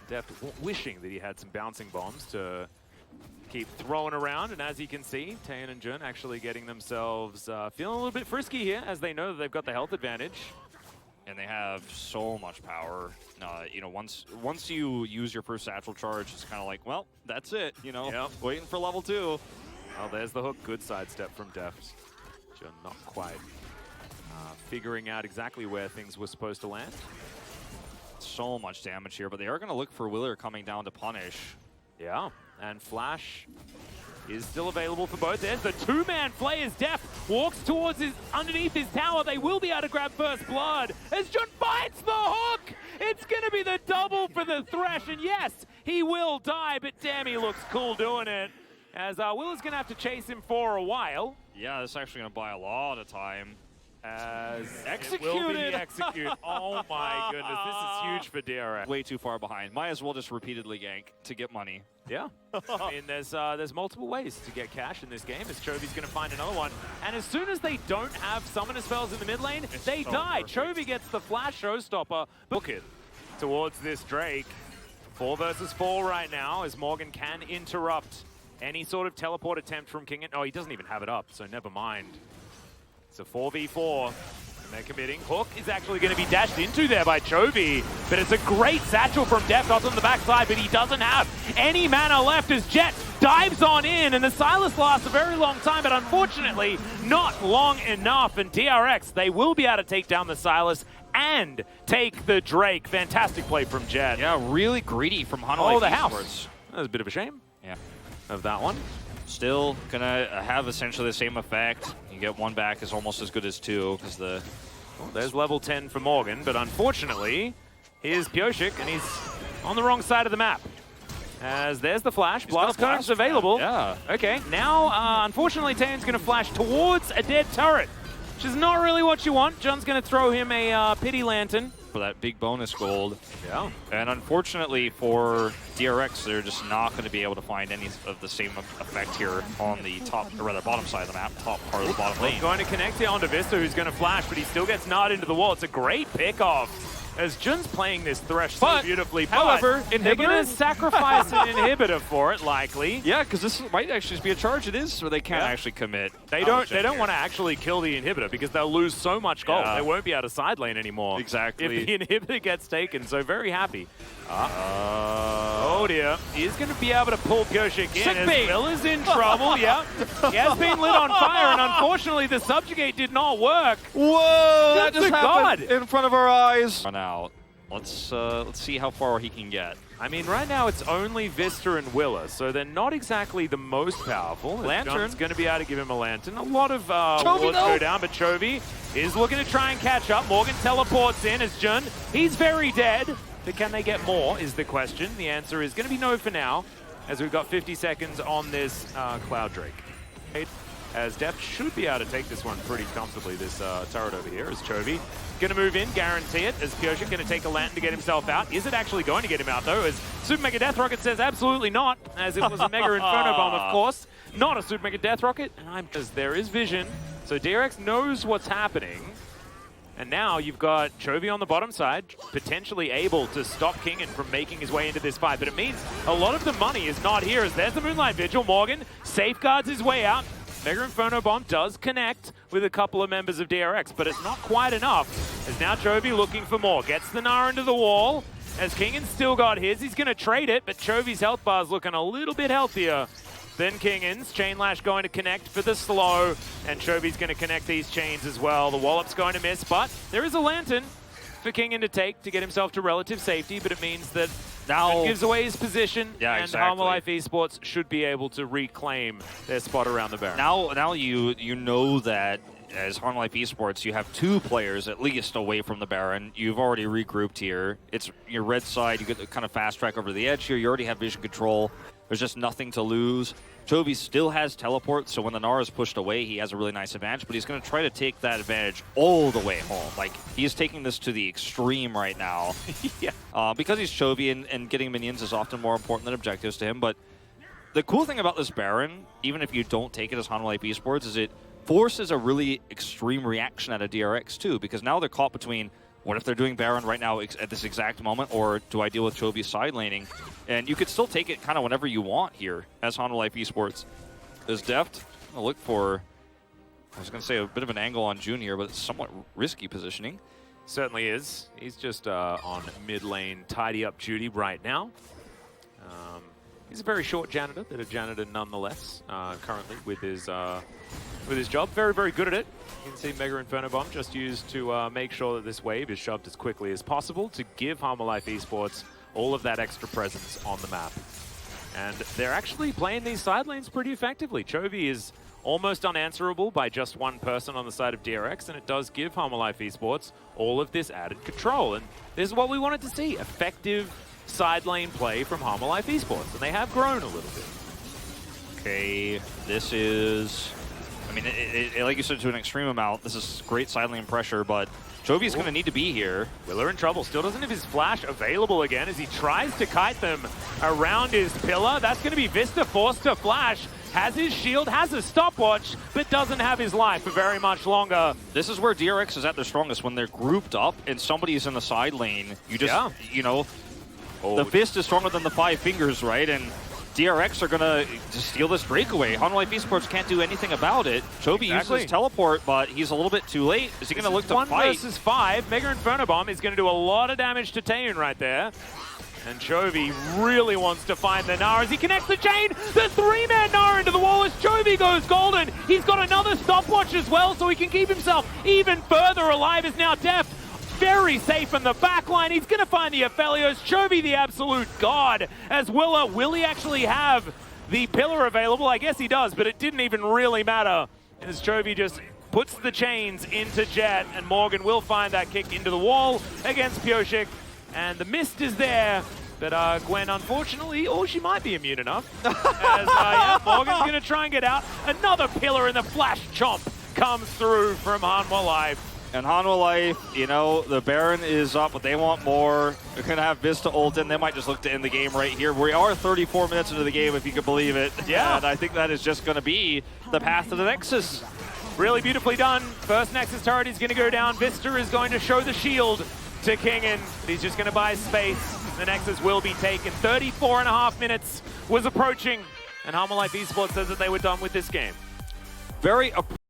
Deft wishing that he had some bouncing bombs to keep throwing around, and as you can see, Taeyeon and Jun actually getting themselves feeling a little bit frisky here, as they know that they've got the health advantage. And they have so much power. You know, once you use your first satchel charge, it's kind of like, well, that's it. You know, waiting for level 2. Oh, there's the hook. Good sidestep from Deft. Jun not quite figuring out exactly where things were supposed to land. So much damage here, but they are going to look for Willer coming down to punish. Yeah, and Flash is still available for both. There's the two-man play as Deft walks towards underneath his tower. They will be able to grab first blood as Jun bites the hook. It's going to be the double for the Thresh, and yes, he will die, but damn, he looks cool doing it. As Willer's going to have to chase him for a while. Yeah, this is actually going to buy a lot of time. As executed. It will be the execute. Oh my goodness, this is huge for DRX. Way too far behind. Might as well just repeatedly gank to get money. Yeah. I mean, there's multiple ways to get cash in this game, as Chovy's going to find another one. And as soon as they don't have summoner spells in the mid lane, they die. Perfect. Chovy gets the flash showstopper. Book it towards this Drake. 4 versus 4 right now, as Morgan can interrupt any sort of teleport attempt from King. Oh, he doesn't even have it up, so never mind. It's a 4v4, and they're committing. Hook is actually going to be dashed into there by Chovy, but it's a great satchel from Deft on the backside, but he doesn't have any mana left as Jet dives on in, and the Silas lasts a very long time, but unfortunately not long enough, and DRX, they will be able to take down the Silas and take the Drake. Fantastic play from Jet. Yeah, really greedy from Hanwha. Oh, the house. That was a bit of a shame. Yeah. Of that one. Still gonna have essentially the same effect. You get 1 back is almost as good as 2 because the. Well, there's level 10 for Morgan, but unfortunately, here's Pyoshik, and he's on the wrong side of the map. As there's the flash, blast cone's available. Yeah. Okay, now unfortunately Taeyeon's gonna flash towards a dead turret, which is not really what you want. Jun's gonna throw him a pity lantern. For that big bonus gold. Yeah. And unfortunately for DRX, they're just not going to be able to find any of the same effect here on the top, or rather bottom side of the map, top part of the bottom lane. Going to connect here onto Vista, who's going to flash, but he still gets gnawed into the wall. It's a great pick-off. As Jun's playing this Thresh so beautifully, however, they're going to sacrifice an inhibitor for it, likely. Yeah, because this might actually just be a charge. It is, so they can't actually commit. They don't want to actually kill the inhibitor because they'll lose so much gold. They won't be able to side lane anymore. Exactly. If the inhibitor gets taken, so very happy. Oh dear, he's going to be able to pull Pyoshik in as Villa's in trouble. Yeah, he has been lit on fire, and unfortunately the subjugate did not work. Whoa, that just happened God. in front of our eyes. Run out. Let's see how far he can get. I mean, right now it's only Vista and Willa, so they're not exactly the most powerful. Lantern's going to be able to give him a lantern. A lot of wards go down, but Chovy is looking to try and catch up. Morgan teleports in as Jun. He's very dead, but can they get more is the question. The answer is going to be no for now, as we've got 50 seconds on this Cloud Drake. As Deft should be able to take this one pretty comfortably, this turret over here, as Chovy going to move in, guarantee it, as Pyoshik going to take a lantern to get himself out. Is it actually going to get him out, though, as Super Mega Death Rocket says absolutely not, as it was a Mega Inferno Bomb, of course. Not a Super Mega Death Rocket, because there is vision, so DRX knows what's happening. And now you've got Chovy on the bottom side, potentially able to stop Kingen from making his way into this fight, but it means a lot of the money is not here, as there's the Moonlight Vigil. Morgan safeguards his way out. Mega Inferno Bomb does connect with a couple of members of DRX, but it's not quite enough. As now Chovy looking for more. Gets the Gnar into the wall. As Kingen's still got his, he's going to trade it, but Chovy's health bar is looking a little bit healthier than Kingen's. Chain Lash going to connect for the slow, and Chovy's going to connect these chains as well. The Wallop's going to miss, but there is a Lantern for Kingen to take to get himself to relative safety, but it means that now gives away his position, and Hanwha Life Esports should be able to reclaim their spot around the Baron. Now you know that as Hanwha Life Esports, you have 2 players at least away from the Baron. You've already regrouped here. It's your red side. You get the kind of fast track over the edge here. You already have vision control. There's just nothing to lose. Chovy still has teleport, so when the Gnar is pushed away, he has a really nice advantage, but he's going to try to take that advantage all the way home. Like, he's taking this to the extreme right now. Because he's Chovy, and getting minions is often more important than objectives to him, but the cool thing about this Baron, even if you don't take it as Hanwha Life Esports, is it forces a really extreme reaction out of DRX too, because now they're caught between what if they're doing Baron right now at this exact moment, or do I deal with Chovy's side laning? And you could still take it kind of whenever you want here as Hanwha Life Esports is deft. I'll look for, I was going to say a bit of an angle on June here, but it's somewhat risky positioning. Certainly is. He's just on mid lane tidy up duty right now. He's a very short janitor, but a janitor nonetheless. Currently with his job, very good at it. You can see Mega Inferno Bomb just used to make sure that this wave is shoved as quickly as possible to give Hanwha Life Esports all of that extra presence on the map. And they're actually playing these side lanes pretty effectively. Chovy is almost unanswerable by just one person on the side of DRX, and it does give Hanwha Life Esports all of this added control. And this is what we wanted to see, effective side lane play from Hanwha Life Esports, and they have grown a little bit. Okay, this is, I mean, like you said, to an extreme amount, this is great side lane pressure, but Chovy's going to need to be here. Willer in trouble. Still doesn't have his flash available again as he tries to kite them around his pillar. That's going to be Vista forced to flash. Has his shield, has a stopwatch, but doesn't have his life for very much longer. This is where DRX is at their strongest, when they're grouped up and somebody's in the side lane. You just, you know, the fist is stronger than the 5 fingers, right? And DRX are going to just steal this breakaway. Hanwha Life Esports can't do anything about it. Chovy uses teleport, but he's a little bit too late. Is he going to look to fight? 1 versus 5. Mega Inferno Bomb is going to do a lot of damage to Taeun right there. And Chovy really wants to find the Nara as he connects the chain. The 3-man Nara into the wall as Chovy goes golden. He's got another stopwatch as well, so he can keep himself even further alive as now Deft. Very safe in the backline. He's going to find the Aphelios. Chovy the absolute god as Willa. Will he actually have the pillar available? I guess he does, but it didn't even really matter as Chovy just puts the chains into Jet, and Morgan will find that kick into the wall against Pioshik. And the mist is there, but Gwen, unfortunately, she might be immune enough. As Morgan's going to try and get out. Another pillar in the flash chomp comes through from Hanwha Life. And Hanwha Life, you know, the Baron is up, but they want more. They're going to have Vista ult in. They might just look to end the game right here. We are 34 minutes into the game, if you can believe it. Yeah. And I think that is just going to be the path to the Nexus. Really beautifully done. First Nexus turret is going to go down. Vista is going to show the shield to Kingen. He's just going to buy space. The Nexus will be taken. 34.5 minutes was approaching, and Hanwha Life Esports says that they were done with this game. Very